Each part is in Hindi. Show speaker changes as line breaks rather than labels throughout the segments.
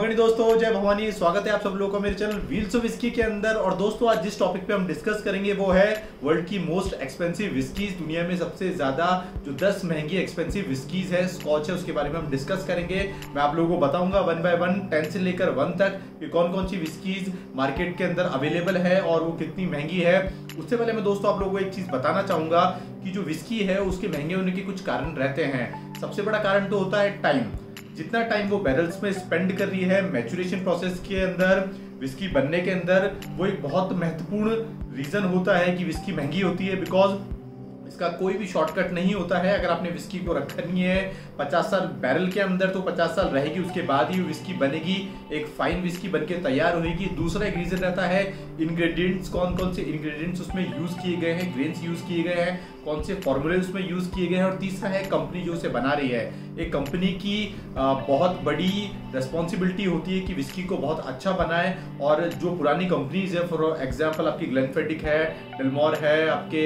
भवानी दोस्तों, जय भवानी। स्वागत है आप सब लोगों का मेरे चैनल व्हील्स ऑफ विस्की के अंदर। और दोस्तों, आज जिस टॉपिक पे हम डिस्कस करेंगे वो है वर्ल्ड की मोस्ट एक्सपेंसिव विस्कीज। दुनिया में सबसे ज्यादा जो 10 महंगी एक्सपेंसिव विस्कीज है, स्कॉच है, उसके बारे में हम डिस्कस करेंगे। मैं आप लोगों को बताऊंगा 1 बाय 1, 10 से लेकर 1 तक कि कौन कौन सी विस्कीज मार्केट के अंदर अवेलेबल है और वो कितनी महंगी है। उससे पहले मैं दोस्तों आप लोगों को एक चीज बताना चाहूंगा कि जो विस्की है उसके महंगे होने के कुछ कारण रहते हैं। सबसे बड़ा कारण तो होता है टाइम। जितना टाइम वो बैरल्स में स्पेंड कर रही है मैच्योरेशन प्रोसेस के अंदर, विस्की बनने के अंदर, वो एक बहुत महत्वपूर्ण रीजन होता है कि विस्की महंगी होती है। बिकॉज इसका कोई भी शॉर्टकट नहीं होता है। अगर आपने विस्की को रखनी है 50 साल बैरल के अंदर तो 50 साल रहेगी, उसके बाद ही विस्की बनेगी, एक फाइन विस्की बनके तैयार होगी। दूसरा एक रीजन रहता है इंग्रेडिएंट्स, कौन कौन से इंग्रेडिएंट्स उसमें यूज किए गए हैं, ग्रेन्स यूज किए गए हैं, कौन से फॉर्मूले उसमें यूज किए गए हैं। और तीसरा है कंपनी जो उसे बना रही है। एक कंपनी की बहुत बड़ी रिस्पॉन्सिबिलिटी होती है कि विस्की को बहुत अच्छा बनाए। और जो पुरानी कंपनीज है, फॉर एग्जांपल आपकी ग्लेनफिडिक है, डेलमोर है, आपके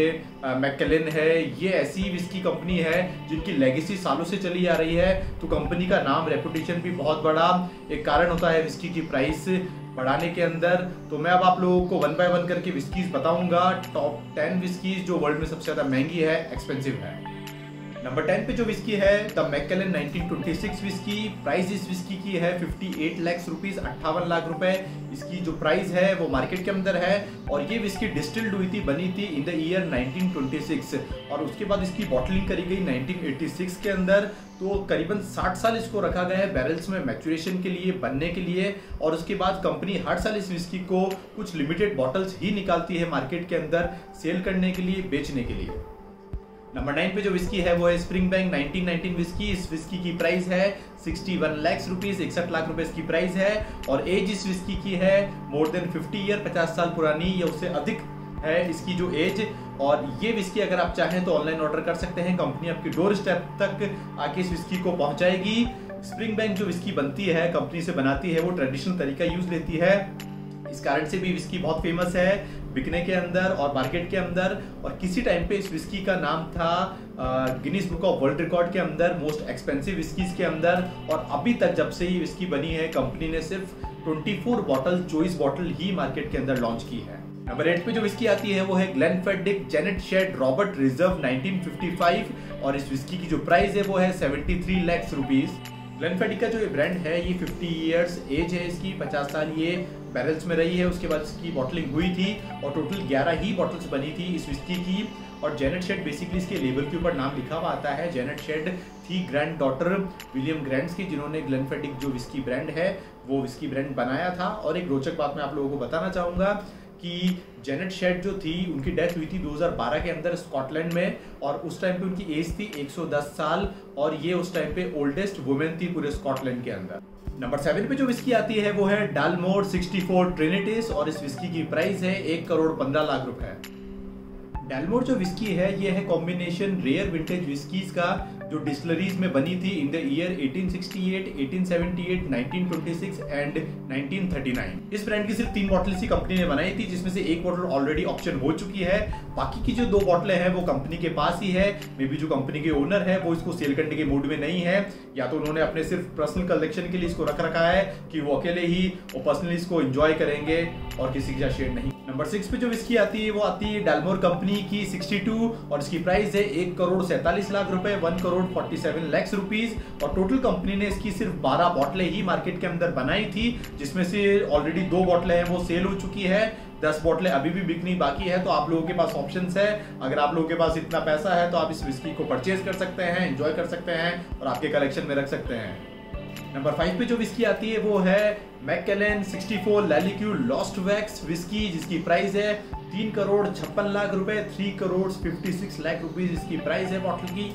मैककेलन है, ये ऐसी विस्की कंपनी है जिनकी लेगेसी सालों से चली आ रही है। तो कंपनी का नाम, रेपुटेशन भी बहुत बड़ा एक कारण होता है विस्की की प्राइस बढ़ाने के अंदर। तो मैं अब आप लोगों को 1 बाय 1 करके विस्कीज बताऊंगा, टॉप 10 विस्कीज जो वर्ल्ड में सबसे ज्यादा महंगी है, एक्सपेंसिव है। नंबर 10 पे जो विस्की है द मैककेलन 1926 विस्की। प्राइस इस विस्की की है 58 लाख रुपीस, 58 लाख रुपए इसकी जो प्राइस है वो मार्केट के अंदर है। और ये विस्की डिस्टिल्ड हुई थी, बनी थी इन द ईयर 1926 और उसके बाद इसकी बॉटलिंग करी गई 1986 के अंदर। तो करीबन 60 साल इसको रखा गया है बैरल्स में मैच्योरेशन के लिए, बनने के लिए। और उसके बाद कंपनी हर साल इस विस्की को कुछ लिमिटेड बॉटल्स ही निकालती है मार्केट के अंदर सेल करने के लिए, बेचने के लिए। नंबर 9 पे जो विस्की है वो है स्प्रिंगबैंक 1919 विस्की। इस विस्की की प्राइस है 61 लाख रुपीस, 61 लाख रुपए इसकी प्राइस है। और एज इस विस्की की है मोर देन 50 ईयर, 50 साल पुरानी या उससे अधिक है इसकी जो एज। और ये विस्की अगर आप चाहें तो ऑनलाइन ऑर्डर कर सकते हैं, कंपनी आपकी डोर स्टेप तक आके इस विस्की को पहुंचाएगी। स्प्रिंगबैंक जो विस्की बनती है, कंपनी से बनाती है, वो ट्रेडिशनल तरीका यूज लेती है। इस कारण से भी विस्की बहुत फेमस है बिकने के अंदर और मार्केट के अंदर। और किसी टाइम पे इस विस्की का नाम था Guinness book of world record के अंदर, मोस्ट एक्सपेंसिव विस्कीज के अंदर। और अभी तक जब से ये विस्की बनी है, कंपनी ने सिर्फ 24 बॉटल, चॉइस बॉटल ही मार्केट के अंदर लॉन्च की है। नंबर 8 पे जो विस्की आती है वो है Glenfiddich Janet Sheed Robert Reserve 1955 और इस विस्की की जो प्राइस है वो है 73 लाख रुपीस। ग्लेनफिडिक का जो ये ब्रांड है ये 50 इयर्स एज है इसकी, 50 साल ये बैरल्स में रही है। उसके बाद इसकी बॉटलिंग हुई थी और टोटल 11 ही बॉटल्स बनी थी इस विस्की की। और जेनेट शेड बेसिकली इसके लेबल के ऊपर नाम लिखा हुआ आता है। जेनेट शेड थी ग्रैंड डॉटर विलियम ग्रैंड्स की, जिन्होंने ग्लेनफिडिक जो विस्की ब्रांड है वो विस्की ब्रांड बनाया था। और एक रोचक बात मैं आप लोगों को बताना चाहूंगा कि जेनेट शेड जो थी उनकी डेथ हुई थी 2012 के अंदर स्कॉटलैंड में। और उस टाइम पे उनकी एज थी 110 साल और ये उस टाइम पे ओल्डेस्ट वुमेन थी पूरे स्कॉटलैंड के अंदर। नंबर 7 पे जो विस्की आती है वो है डालमोर 64 ट्रिनिटीज और इस विस्की की प्राइस है 1 करोड़ 15 लाख रुपए। डालमोर जो विस्की है ये है कॉम्बिनेशन रेयर विंटेज विस्कीज का जो डिस्टिलरीज में बनी थी इन द ईयर 1868, 1878, 1926 एंड 1939। इस ब्रांड की सिर्फ 3 बॉटल इसी कंपनी ने बनाई थी, जिसमें से एक बॉटल ऑलरेडी ऑप्शन हो चुकी है। बाकी की जो 2 बॉटलें हैं वो कंपनी के पास ही है। मे बी जो कंपनी के ओनर है वो इसको सेल करने के मूड में नहीं है, या तो उन्होंने अपने सिर्फ पर्सनल कलेक्शन के लिए इसको रख रखा है कि वो अकेले ही और पर्सनली इसको एंजॉय करेंगे और किसी का शेयर नहीं। नंबर 6 पे जो विस्की आती है वो आती है डालमोर कंपनी की 62 और इसकी प्राइस है 1 करोड़ 47 लाख रुपए, 1 करोड़ 47 लाख रुपीस। और टोटल कंपनी ने इसकी सिर्फ 12 बॉटलें ही मार्केट के अंदर बनाई थी, जिसमें से ऑलरेडी 2 बॉटलें हैं वो सेल हो चुकी है, 10 बॉटलें अभी भी बिकनी बाकी है। तो आप लोगों के पास ऑप्शंस है। अगर आप लोगों के पास इतना पैसा है तो आप इस विस्की को परचेज कर सकते हैं, एंजॉय कर सकते हैं और आपके कलेक्शन में रख सकते हैं। नंबर 5 पे जो विस्की आती है वो है मैककेलन 64 लैलिक्यू लॉस्ट वैक्स विस्की, जिसकी प्राइस है 3 करोड़ 56 लाख रुपए, 3 करोड़ 56 लाख रुपीस इसकी प्राइस है बॉटल की।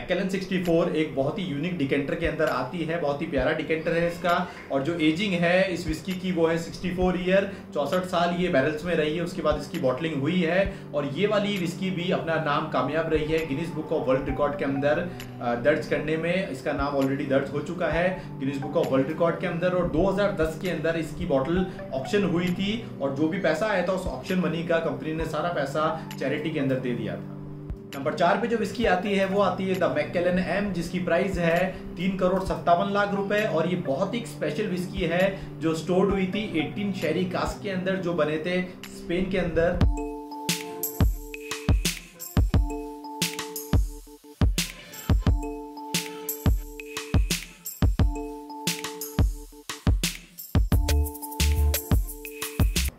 मैकेलन 64 एक बहुत ही यूनिक डिकेंटर के अंदर आती है, बहुत ही प्यारा डिकेंटर है इसका। और जो एजिंग है इस विस्की की वो है 64 ईयर, 64 साल ये बैरल्स में रही है, उसके बाद इसकी बॉटलिंग हुई है। और ये वाली विस्की भी अपना नाम कामयाब रही है Guinness book of world record के अंदर दर्ज करने में। इसका नाम ऑलरेडी दर्ज हो चुका है Guinness book of world record के अंदर। और 2010 के अंदर इसकी बॉटल ऑक्शन हुई थी और जो भी पैसा आया था उस ऑक्शन मनी का कंपनी ने सारा पैसा चैरिटी के अंदर दे दिया था। नंबर 4 पे जो विस्की आती है वो आती है द मैकेलन एम, जिसकी प्राइस है 3,57,00,000 रुपए। और ये बहुत ही स्पेशल विस्की है जो स्टोर्ड हुई थी 18 शेरी कास्क के अंदर जो बने थे स्पेन के अंदर।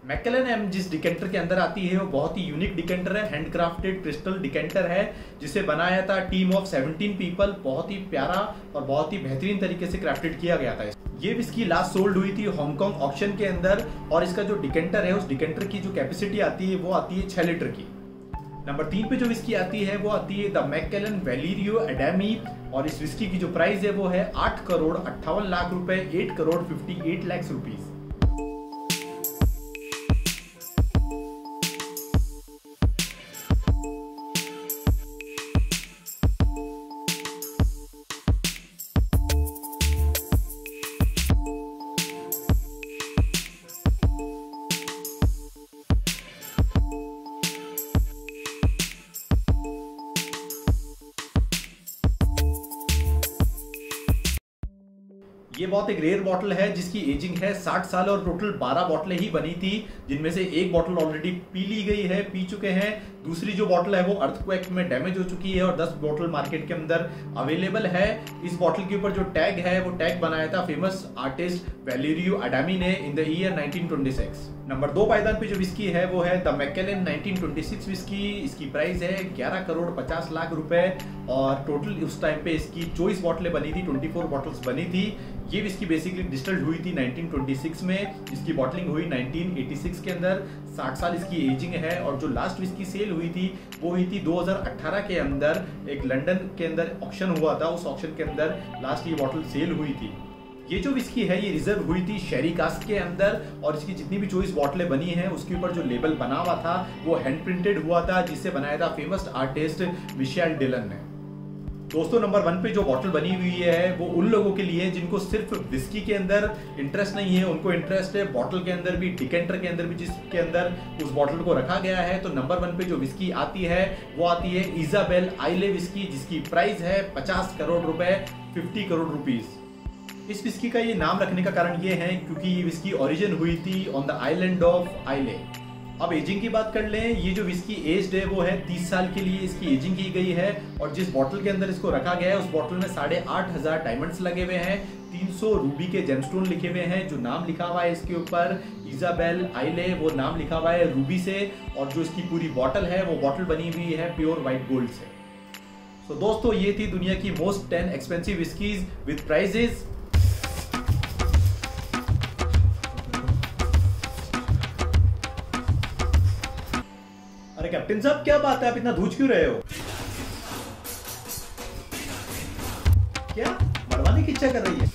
मैकेलन एम जिस डिकेंटर के अंदर आती है वो बहुत ही यूनिक डिकेंटर है, हैंडक्राफ्टेड क्रिस्टल डिकेंटर है जिसे बनाया था टीम ऑफ 17 पीपल। बहुत ही प्यारा और बहुत ही बेहतरीन तरीके से क्राफ्टेड किया गया था। ये विस्की लास्ट सोल्ड हुई थी हांगकांग ऑक्शन के अंदर और इसका जो डिकेंटर है उस डिकेंटर की जो कैपेसिटी आती है वो आती है 6 लीटर की। नंबर 3 पे जो विस्की आती है वो आती है द मैकेलन वेलिरियो एडामी और इस विस्की की जो प्राइस है वो है 8,58,00,000 रुपए, 8,58,00,000 रुपीज। ये बहुत एक रेयर बॉटल है जिसकी एजिंग है 60 साल और टोटल 12 बॉटलें ही बनी थी, जिनमें से एक बॉटल ऑलरेडी पी ली गई है, पी चुके हैं। दूसरी जो बॉटल है वो अर्थक्वेक में डैमेज हो चुकी है और 10 बॉटल मार्केट के अंदर अवेलेबल है। इस बॉटल के ऊपर जो टैग है वो टैग बनाया था फेमस आर्टिस्ट वेलिरियो एडामी ने इन द ईयर 1926। नंबर 2 पायदान पे जो विस्की है वो है द मैकेलन 1926 विस्की। इसकी प्राइस है 11,50,00,000 रुपए और टोटल उस टाइम पे इसकी 24 बॉटलें बनी थी, 24 बॉटल्स बनी थी। ये विस्की बेसिकली डिस्टिल्ड हुई थी 1926 में, इसकी बॉटलिंग हुई 1986 के अंदर। 60 साल इसकी एजिंग है और जो लास्ट विस्की सेल हुई थी वो हुई थी 2018 के अंदर। एक लंदन के अंदर ऑक्शन हुआ था, उस ऑक्शन के अंदर लास्ट ये बॉटल सेल हुई थी। ये जो विस्की है ये रिजर्व हुई थी शेरी कास्क के अंदर और इसकी जितनी भी 24 बॉटलें बनी हैं उसके ऊपर जो लेबल बना हुआ था वो हैंड प्रिंटेड हुआ था, जिससे बनाया था फेमस आर्टिस्ट मिशेल डिलन ने। दोस्तों नंबर 1 पे जो बॉटल बनी हुई है वो उन लोगों के लिए जिनको सिर्फ विस्की के अंदर इंटरेस्ट नहीं है, उनको इंटरेस्ट है बॉटल के अंदर भी, डिकेंटर के अंदर भी, जिसके अंदर उस बॉटल को रखा गया है। तो नंबर 1 पे जो विस्की आती है वो आती है इजाबेल आइले विस्की, जिसकी प्राइस है 50 करोड़ रुपए, 50 करोड़ रुपीज। इस विस्की का ये नाम रखने का कारण ये है क्योंकि ये विस्की ओरिजिन हुई थी ऑन द आइलैंड ऑफ आइले। अब एजिंग की बात कर लें, ये जो विस्की एज्ड है वो है 30 साल के लिए इसकी एजिंग की गई है और जिस बॉटल के अंदर इसको रखा गया है उस बॉटल में 8,500 डायमंड्स लगे हुए हैं, 300 रूबी के जेमस्टोन लिखे हुए हैं। जो नाम लिखा हुआ है इसके ऊपर इजाबेल आइले, वो नाम लिखा हुआ है रूबी से और जो इसकी पूरी बॉटल है वो बॉटल बनी हुई है प्योर व्हाइट गोल्ड से। तो दोस्तों ये थी दुनिया की most 10 expensive whiskies with prices. अरे कैप्टन साहब क्या बात है, आप इतना धूज क्यों रहे हो? क्या मरवाने की इच्छा कर रही है?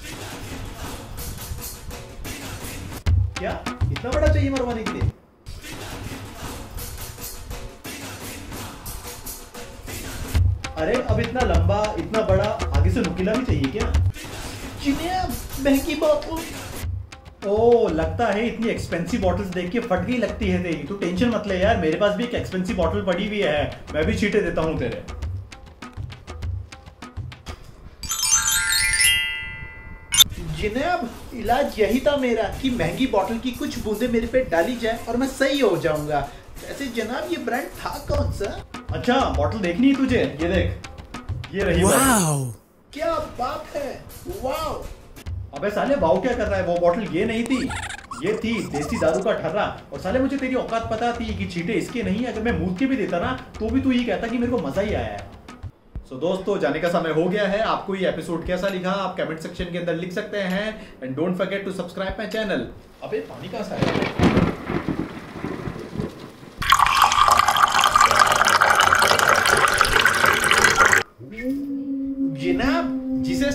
क्या इतना बड़ा चाहिए मरवाने के लिए? अरे अब इतना लंबा, इतना बड़ा, आगे से नुकीला भी चाहिए क्या? महंगी बोतल। ओ लगता है इतनी एक्सपेंसिव बॉटल्स देख के फट गई लगती है तेरी। तू टेंशन मत ले यार, मेरे पास भी एक एक्सपेंसिव बॉटल पड़ी हुई है, मैं भी छींटे देता हूं तेरे।
जिनेब इलाज यही था मेरा कि महंगी बॉटल की कुछ बूंदे मेरे पे डाली जाए और मैं सही हो जाऊंगा। वैसे जनाब ये ब्रांड था कौन सा?
अच्छा बॉटल देखनी है तुझे? ये देख, ये रही बॉटल।
क्या बात है, वाओ।
अबे साले वाओ क्या कर रहा है? वो बॉटल ये नहीं थी, ये थी देसी दारू का ठर्रा। और साले मुझे तेरी औकात पता थी कि छींटे इसके नहीं, अगर मैं मूद के भी देता ना तो भी तू ये कहता कि मेरे को मजा ही आया है। सो दोस्तों जाने का समय हो गया है। आपको ये एपिसोड कैसा लिखा आप कमेंट सेक्शन के अंदर लिख सकते हैं and don't forget to subscribe my channel. अबे पानी कहां से आया?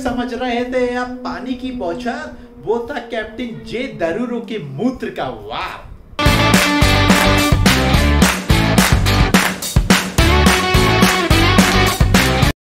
समझ रहे थे आप पानी की बौछार, वो था कैप्टन जे दरूरो के मूत्र का वार।